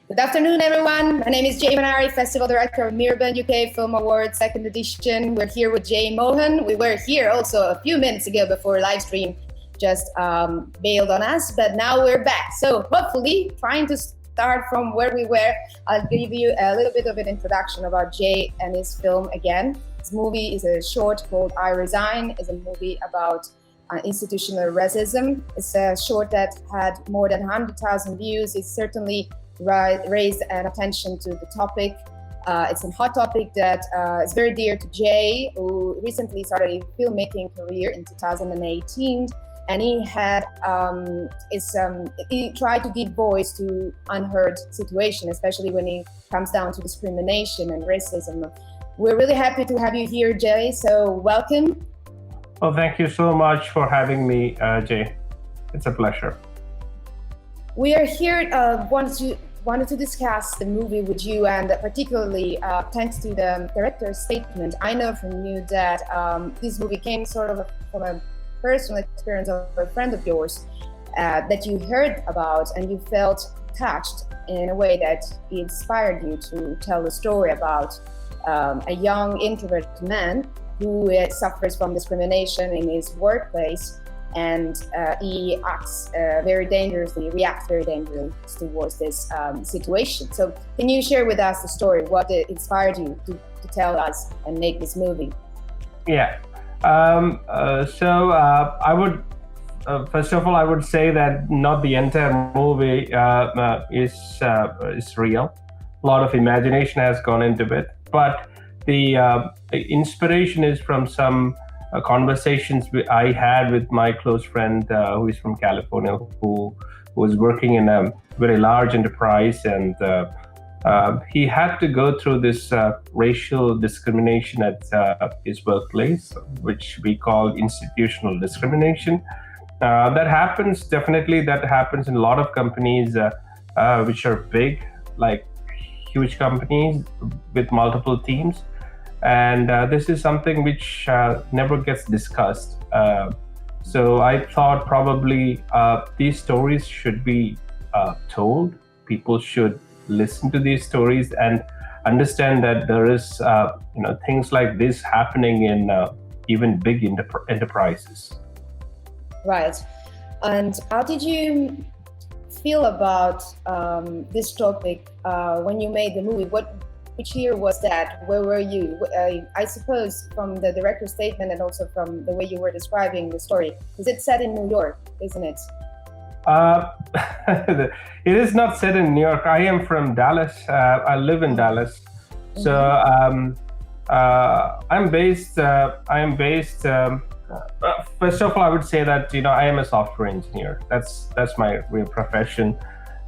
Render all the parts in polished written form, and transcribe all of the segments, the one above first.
Good afternoon, everyone. My name is Jay Manari, Festival Director of MiraBan UK Film Awards, second edition. We're here with Jay Mohan. We were here also a few minutes ago before live stream just bailed on us, but now we're back. So hopefully, trying to start from where we were, I'll give you a little bit of an introduction about Jay and his film again. This movie is a short called I Resign. It's a movie about institutional racism. It's a short that had more than 100,000 views. It's certainly raised an attention to the topic. It's a hot topic that is very dear to Jay, who recently started a filmmaking career in 2018, and he had he tried to give voice to unheard situation, especially when it comes down to discrimination and racism. We're really happy to have you here, Jay. So welcome. Well, thank you so much for having me, Jay. It's a pleasure. We are here, wanted to discuss the movie with you, and particularly thanks to the director's statement. I know from you that this movie came sort of from a personal experience of a friend of yours that you heard about, and you felt touched in a way that inspired you to tell a story about a young introverted man who suffers from discrimination in his workplace. And he acts very dangerously, reacts very dangerously towards this situation. So can you share with us the story, what inspired you to tell us and make this movie? Yeah, so I would, first of all, I would say that not the entire movie is real. A lot of imagination has gone into it, but the inspiration is from some conversations I had with my close friend who is from California, who was working in a very large enterprise, and he had to go through this racial discrimination at his workplace, which we call institutional discrimination. That happens in a lot of companies which are big, like huge companies with multiple teams. And this is something which never gets discussed. So I thought probably these stories should be told. People should listen to these stories and understand that there is, things like this happening in even big enterprises. Right. And how did you feel about this topic when you made the movie? Which year was that? Where were you? I suppose from the director's statement and also from the way you were describing the story, because it's set in New York, isn't it? It is not set in New York. I am from Dallas. I live in Dallas. So I'm based. First of all, I would say that I am a software engineer. That's my real profession.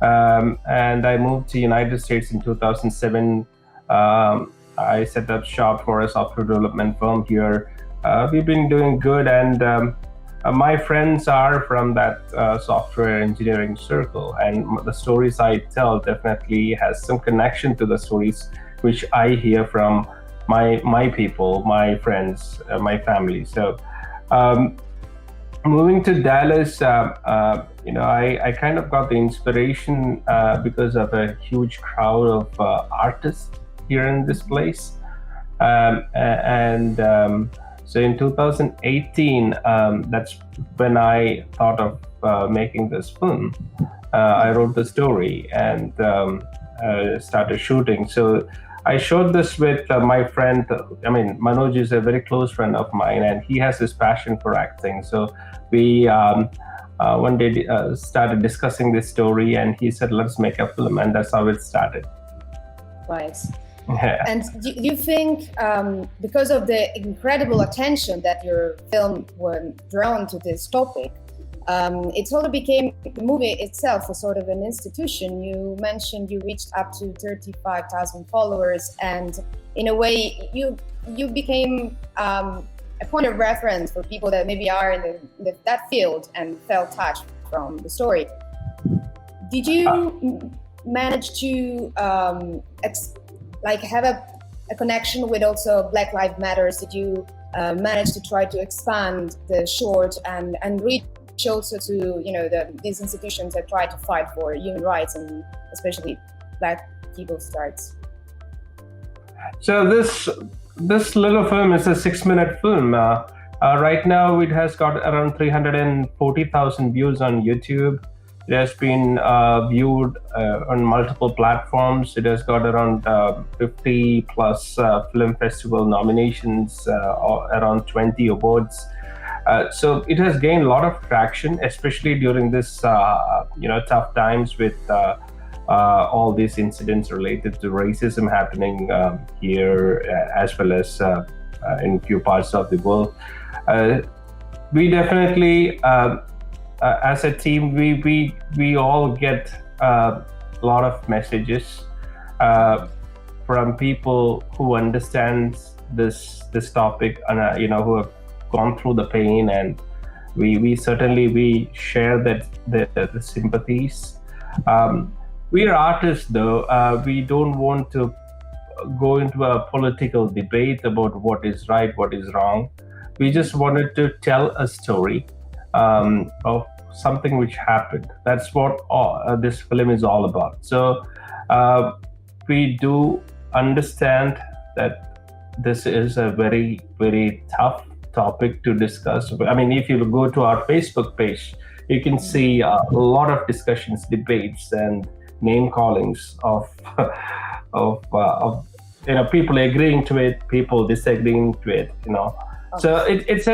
And I moved to United States in 2007. I set up shop for a software development firm here. We've been doing good, and my friends are from that software engineering circle, and the stories I tell definitely has some connection to the stories which I hear from my people, my friends, my family. So moving to Dallas, I kind of got the inspiration because of a huge crowd of artists here in this place, so in 2018, that's when I thought of making this film. I wrote the story and started shooting. So I showed this with my friend. Manoj is a very close friend of mine, and he has this passion for acting. So we one day started discussing this story, and he said, "Let's make a film," and that's how it started. Right. Yeah. And do you think, because of the incredible attention that your film was drawn to this topic, it sort of became, the movie itself was sort of an institution? You mentioned you reached up to 35,000 followers, and in a way, you became a point of reference for people that maybe are in that field and felt touched from the story. Did you manage to have a connection with also Black Lives Matters? Did you manage to try to expand the short and reach also to these institutions that try to fight for human rights and especially Black people starts? So this little film is a 6-minute film. Right now, it has got around 340,000 views on YouTube. It has been viewed on multiple platforms. It has got around 50 plus film festival nominations, around 20 awards. So it has gained a lot of traction, especially during this tough times with all these incidents related to racism happening here, as well as in few parts of the world. We definitely, as a team, we all get a lot of messages from people who understand this topic and who have gone through the pain, and we certainly share the sympathies. We are artists, though. We don't want to go into a political debate about what is right, what is wrong. We just wanted to tell a story of something which happened. That's what this film is all about. So we do understand that this is a very, very tough topic to discuss. I mean, if you go to our Facebook page, you can see a lot of discussions, debates, and name callings of people agreeing to it, people disagreeing to it. So it's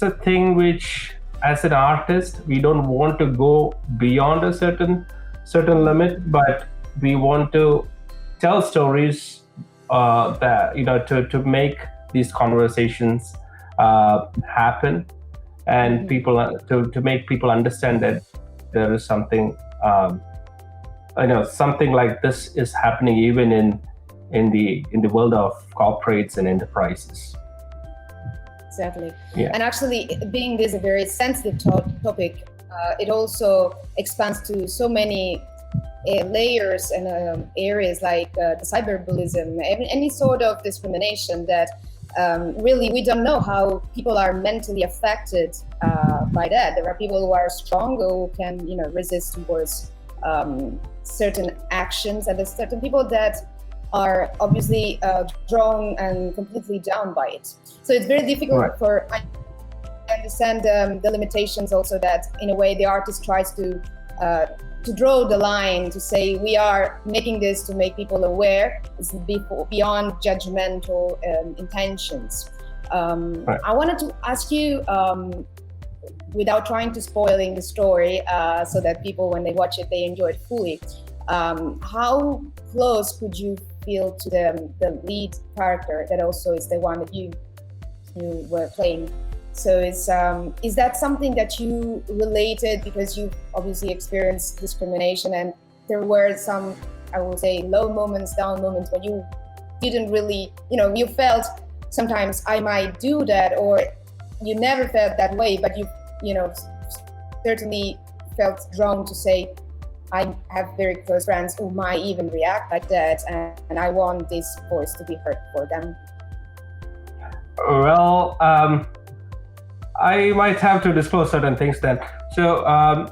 a thing which, as an artist, we don't want to go beyond a certain limit, but we want to tell stories that to make these conversations happen, and people to make people understand that there is something something like this is happening even in the world of corporates and enterprises. Exactly. Yeah. And actually, being this a very sensitive topic, it also expands to so many layers and areas like the cyberbullying, any sort of discrimination that really we don't know how people are mentally affected by that. There are people who are strong, who can resist towards certain actions, and there's certain people that are obviously drawn and completely down by it. So it's very difficult. Right. I understand the limitations also, that in a way the artist tries to draw the line, to say we are making this to make people aware. It's beyond judgmental intentions. Right. I wanted to ask you, without trying to spoiling the story, so that people, when they watch it, they enjoy it fully. How close could you feel to the lead character that also is the one that you were playing? So is that something that you related, because you obviously experienced discrimination, and there were some, I would say, low moments, down moments, when you didn't really, you felt sometimes I might do that, or you never felt that way, but you certainly felt drawn to say, I have very close friends who might even react like that, and I want this voice to be heard for them. Well, I might have to disclose certain things then. So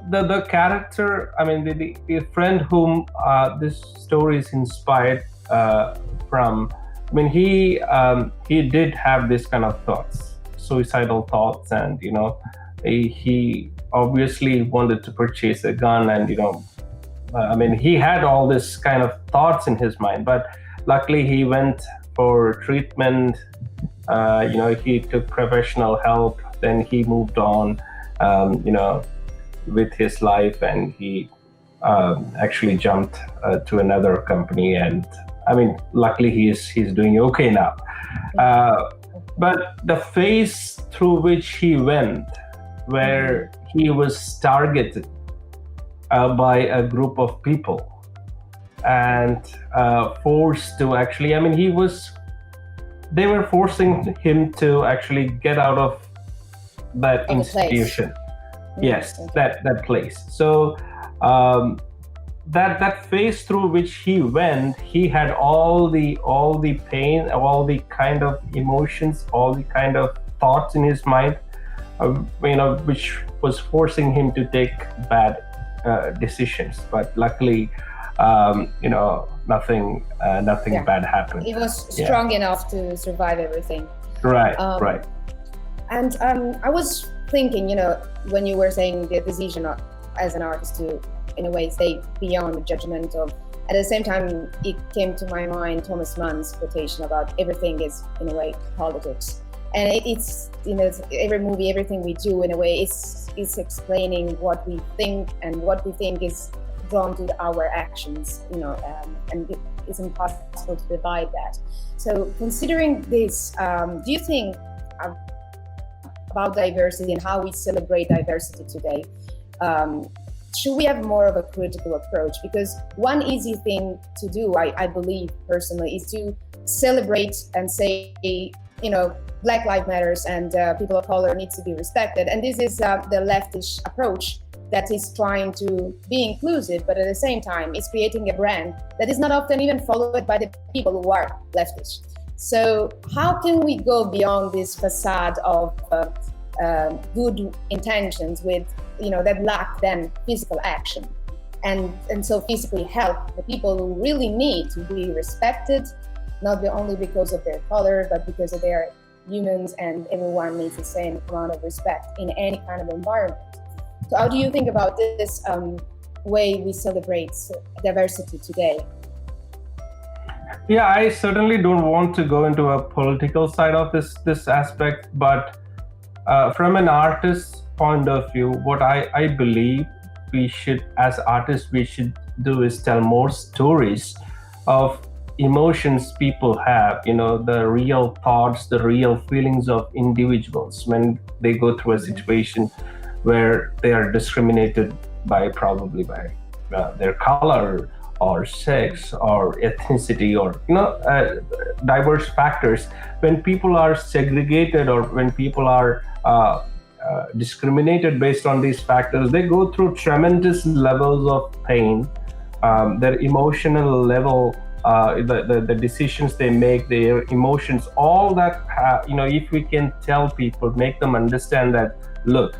the character, I mean, the friend whom this story is inspired from, I mean, he did have this kind of thoughts, suicidal thoughts, and he obviously wanted to purchase a gun, and I mean, he had all this kind of thoughts in his mind, but luckily he went for treatment. He took professional help. Then he moved on, with his life, and he actually jumped to another company. And I mean, luckily he's doing okay now. But the phase through which he went, where he was targeted by a group of people and forced to actually, I mean, they were forcing him to actually get out of that institution. Yes, okay. that place. So that phase through which he went, he had all the pain, all the kind of emotions, all the kind of thoughts in his mind, which was forcing him to take bad decisions. But luckily, nothing bad happened. It was strong enough to survive everything. Right. And I was thinking, when you were saying the decision as an artist to, in a way, stay beyond the judgment of. At the same time, it came to my mind Thomas Mann's quotation about everything is, in a way, politics. And it's, every movie, everything we do, in a way, is explaining what we think, and what we think is drawn to our actions, and it's impossible to divide that. So considering this, do you think about diversity and how we celebrate diversity today, should we have more of a critical approach? Because one easy thing to do, I believe personally, is to celebrate and say, Black Lives Matters and people of color need to be respected. And this is the leftish approach that is trying to be inclusive, but at the same time, it's creating a brand that is not often even followed by the people who are leftish. So how can we go beyond this facade of good intentions with, that lack then physical action, and so physically help the people who really need to be respected, not only because of their color, but because of their humans, and everyone needs the same amount of respect in any kind of environment. So how do you think about this way we celebrate diversity today? Yeah, I certainly don't want to go into a political side of this aspect, but from an artist's point of view, what I believe we should, as artists, we should do is tell more stories of emotions people have, the real thoughts, the real feelings of individuals when they go through a situation where they are discriminated probably by their color or sex or ethnicity or diverse factors. When people are segregated or when people are discriminated based on these factors, they go through tremendous levels of pain. Their emotional level, the decisions they make, their emotions, all that, if we can tell people, make them understand that, look,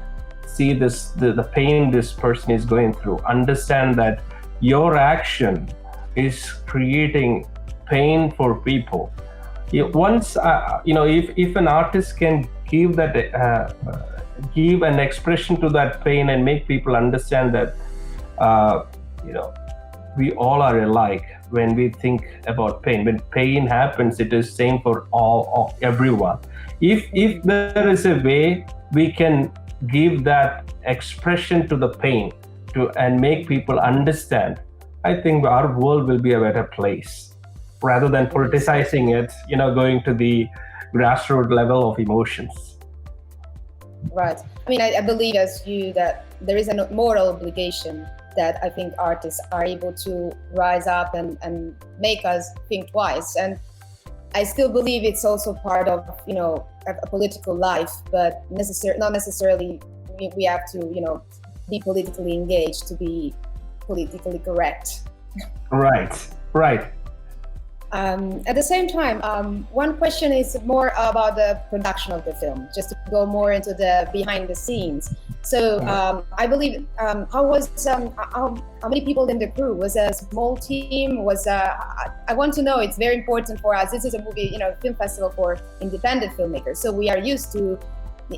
see this, the pain this person is going through, understand that your action is creating pain for people. Once, if an artist can give that, give an expression to that pain and make people understand that, we all are alike when we think about pain. When pain happens, it is same for everyone. If there is a way we can give that expression to the pain and make people understand, I think our world will be a better place rather than politicizing it, going to the grassroots level of emotions. Right. I mean, I believe as you that there is a moral obligation that I think artists are able to rise up and make us think twice. And I still believe it's also part of, a political life, but not necessarily we have to, be politically engaged to be politically correct. Right. At the same time, one question is more about the production of the film, just to go more into the behind the scenes. So I believe, how many people in the crew? Was a small team? I want to know, it's very important for us. This is a movie, film festival for independent filmmakers. So we are used to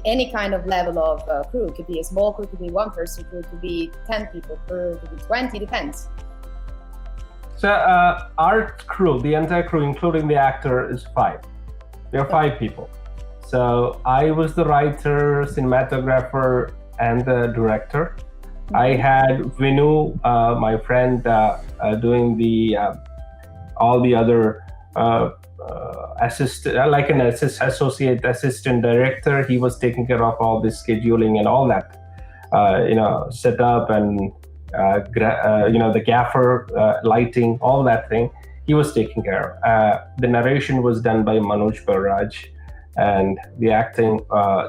any kind of level of crew. It could be a small crew, it could be one person crew, it could be 10 people crew, it could be 20, depends. So our crew, the entire crew, including the actor, is 5. We are 5 people. So I was the writer, cinematographer, and the director. I had Vinu, my friend, doing all the other like an associate assistant director. He was taking care of all the scheduling and all that, set up and the gaffer, lighting, all that thing, he was taking care of. The narration was done by Manoj Barraj, and the acting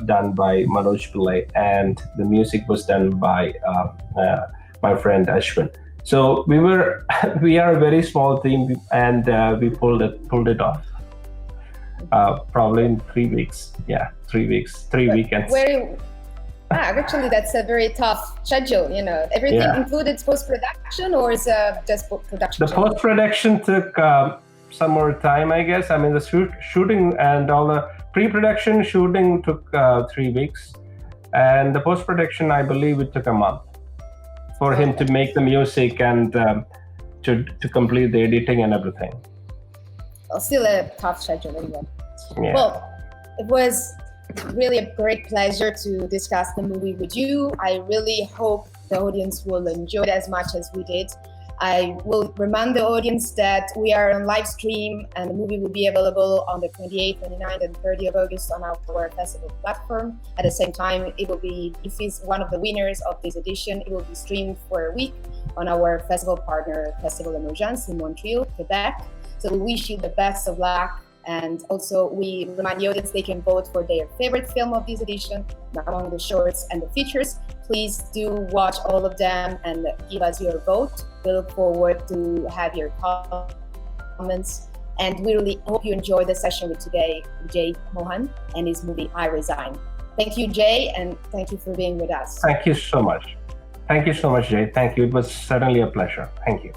done by Manoj Pillai, and the music was done by my friend Ashwin. So we are a very small team, and we pulled it off. Probably in 3 weeks. Yeah, 3 weeks, 3 weekends. Actually, that's a very tough schedule. Everything Yeah. included post-production, or is just production? The post-production took some more time, I guess. I mean, the shooting and all the pre-production shooting took 3 weeks, and the post-production, I believe, it took a month for him to make the music and to complete the editing and everything. Well, still a tough schedule anyway. Yeah. Well, it was really a great pleasure to discuss the movie with you. I really hope the audience will enjoy it as much as we did. I will remind the audience that we are on live stream, and the movie will be available on the 28th, 29th, and 30th of August on our festival platform. At the same time, if he's one of the winners of this edition, it will be streamed for a week on our festival partner, Festival Emergence in Montreal, Quebec. So we wish you the best of luck. And also, we remind the audience they can vote for their favorite film of this edition among the shorts and the features. Please do watch all of them and give us your vote. We look forward to have your comments. And we really hope you enjoy the session with today, Jay Mohan and his movie, I Resign. Thank you, Jay, and thank you for being with us. Thank you so much. Thank you so much, Jay. Thank you. It was certainly a pleasure. Thank you.